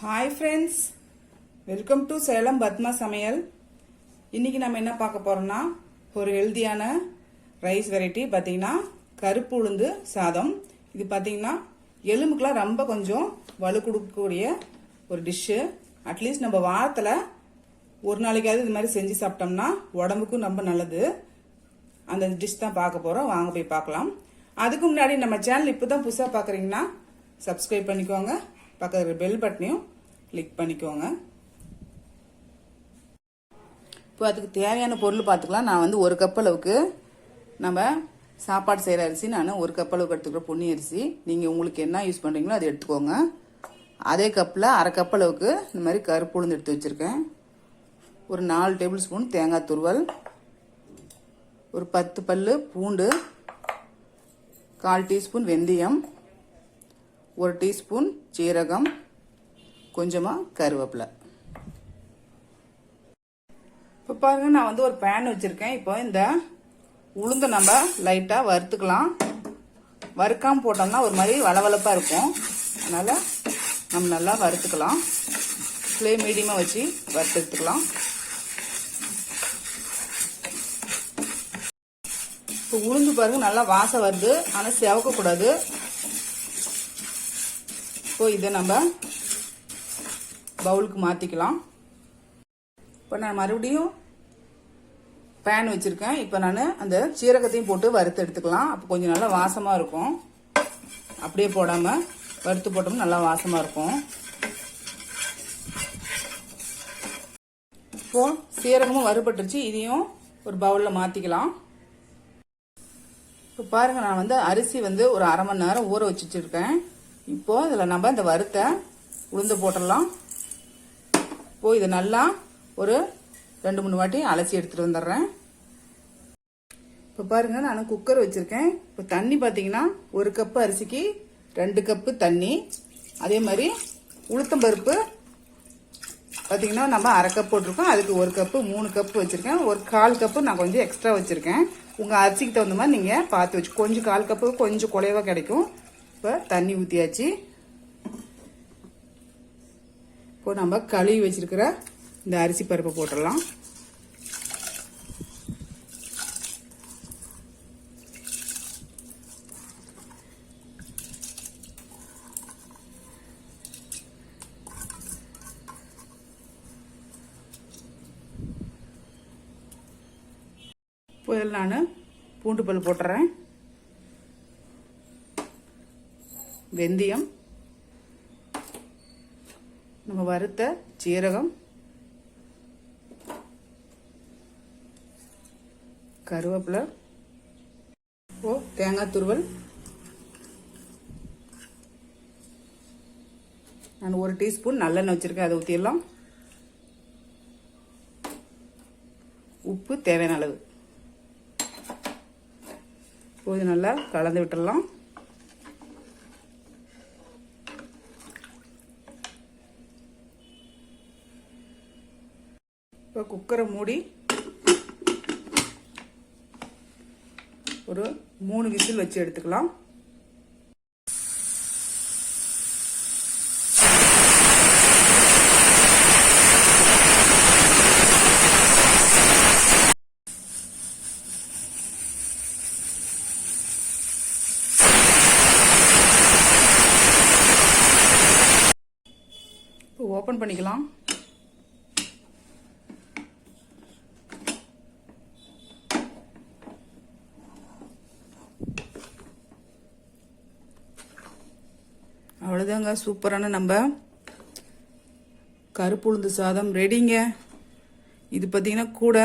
Hi friends, welcome to Salem Padma Samayal. இன்னைக்கு நம்ம என்ன பார்க்க போறோம்னா ஒரு ஹெல்தியான ரைஸ் வெரைட்டி பாத்தீங்கன்னா கருப்பு உளுந்து சாதம். இது பாத்தீங்கன்னா எலும்புக்குலாம் ரொம்ப கொஞ்சம் வலு கொடுக்கக்கூடிய ஒரு டிஷ். அட்லீஸ்ட் நம்ம வாரத்துல ஒரு நாளைக்காவது இது மாதிரி செஞ்சு சாப்பிட்டோம்னா உடம்புக்கும் ரொம்ப நல்லது. அந்த டிஷ் தான் பார்க்க போறோம். வாங்க போய் பார்க்கலாம். அதுக்கு முன்னாடி நம்ம சேனல் இப்பதான் புதுசா பாக்குறீங்கன்னா சப்ஸ்கிரைப் பண்ணிக்கோங்க. பக்கத்துல பெல் பட்டனையும் கிளிக் பண்ணிக்கோங்க. இப்போ அதுக்கு தேவையான பொருள் பார்த்துக்கலாம். நான் வந்து ஒரு கப் அளவுக்கு நம்ம சாப்பாடு செய்கிற அரிசி நான் ஒரு கப் அளவுக்கு எடுத்துக்கிறேன். பொன்னி அரிசி. நீங்கள் உங்களுக்கு என்ன யூஸ் பண்ணுறீங்களோ அதை எடுத்துக்கோங்க. அதே கப்பில் அரை கப் அளவுக்கு இந்த மாதிரி கருப்பு உளுந்து எடுத்து வச்சுருக்கேன். ஒரு 4 டேபிள் ஸ்பூன் தேங்காய் துருவல், ஒரு 10 பல்லு பூண்டு, 1/4 டீஸ்பூன் வெந்தயம், 1 டீஸ்பூன் சீரகம், கொஞ்சமாக கருவேப்பிலை. இப்போ பாருங்க, நான் வந்து ஒரு பேன் வச்சிருக்கேன். இப்போ இந்த உளுந்தை நம்ம லைட்டாக வறுத்துக்கலாம். வறுக்காம போட்டோம்னா ஒரு மாதிரி வளவளப்பாக இருக்கும். அதனால நம்ம நல்லா வறுத்துக்கலாம். ஃப்ளேம் மீடியமாக வச்சு வறுத்து எடுத்துக்கலாம். இப்போ உளுந்து பாருங்க நல்லா வாசம் வருது, ஆனால் செவக்கக்கூடாது. இப்போ இதை நம்ம பவுலுக்கு மாற்றிக்கலாம். இப்போ நான் மறுபடியும் பேன் வச்சிருக்கேன். இப்போ நான் அந்த சீரகத்தையும் போட்டு வறுத்து எடுத்துக்கலாம். அப்போ கொஞ்சம் நல்லா வாசமாக இருக்கும். அப்படியே போடாமல் வறுத்து போட்டோம்னா நல்லா வாசமாக இருக்கும். இப்போ சீரகமும் வறுபட்டுருச்சு. இதையும் ஒரு பவுலில் மாற்றிக்கலாம். இப்போ பாருங்க, நான் வந்து அரிசி வந்து ஒரு அரை மணி நேரம் ஊற வச்சுருக்கேன். இப்போ இதில் நம்ம இந்த வறுத்த உளுந்து போட்டுடலாம். இப்போ இதை நல்லா ஒரு 2-3 வாட்டி அலசி எடுத்துட்டு வந்துடுறேன். இப்போ பாருங்க, நான் குக்கர் வச்சிருக்கேன். இப்போ தண்ணி பார்த்தீங்கன்னா ஒரு கப்பு அரிசிக்கு 2 கப்பு தண்ணி. அதே மாதிரி உளுத்தம்பருப்பு பார்த்தீங்கன்னா நம்ம அரை கப் போட்டிருக்கோம். அதுக்கு 1 கப்பு 3 கப்பு வச்சிருக்கேன். ஒரு 1/4 கப்பு நான் கொஞ்சம் எக்ஸ்ட்ரா வச்சிருக்கேன். உங்க அரிசிக்கு தகுந்த மாதிரி நீங்க பார்த்து வச்சு, கொஞ்சம் 1/4 கப்பு கொஞ்சம் குறைவா கிடைக்கும். இப்போ தண்ணி ஊற்றியாச்சு. இப்போ நம்ம கழுவி வச்சிருக்கிற இந்த அரிசி பருப்பை போட்டுடலாம். இப்போ இதில் நான் பூண்டு பல் போட்டுறேன். வெந்தயம், நம்ம வறுத்த சீரகம், கருவேப்பிலை, தேங்காய் துருவல், நான் 1 டீஸ்பூன் நல்லெண்ணெய் வச்சிருக்கேன், அதை ஊற்றிடலாம். உப்பு தேவையான அளவு. இது நல்லா கலந்து விட்டுடலாம். இப்போ குக்கரை மூடி ஒரு 3 விசில் வச்சு எடுத்துக்கலாம். இப்போ ஓபன் பண்ணிக்கலாம். அவ்வளோதாங்க, சூப்பரான நம்ம கருப்பு உளுந்து சாதம் ரெடிங்க. இது பார்த்தீங்கன்னா கூட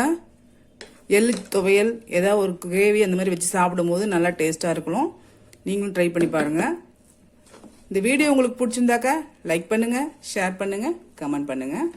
எள்ளு துவையல் ஏதாவது ஒரு கிரேவி அந்த மாதிரி வச்சு சாப்பிடும்போது நல்லா டேஸ்ட்டாக இருக்கும். நீங்களும் ட்ரை பண்ணி பாருங்கள். இந்த வீடியோ உங்களுக்கு பிடிச்சிருந்தாக்கா லைக் பண்ணுங்கள், ஷேர் பண்ணுங்கள், கமெண்ட் பண்ணுங்கள்.